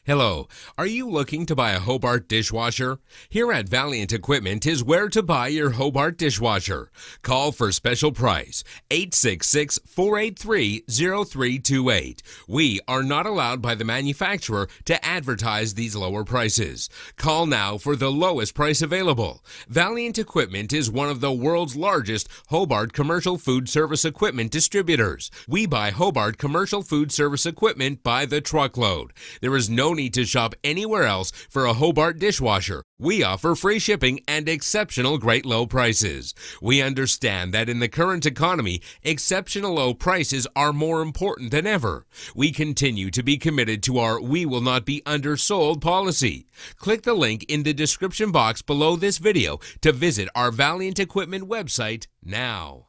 Hello, are you looking to buy a Hobart dishwasher? Here at Valiant Equipment is where to buy your Hobart dishwasher. Call for special price 866-483-0328. We are not allowed by the manufacturer to advertise these lower prices. Call now for the lowest price available. Valiant Equipment is one of the world's largest Hobart commercial food service equipment distributors. We buy Hobart commercial food service equipment by the truckload. There is no need to shop anywhere else for a Hobart dishwasher. We offer free shipping and exceptional great low prices. We understand that in the current economy, exceptional low prices are more important than ever. We continue to be committed to our "we will not be undersold" policy. Click the link in the description box below this video to visit our Valiant Equipment website now.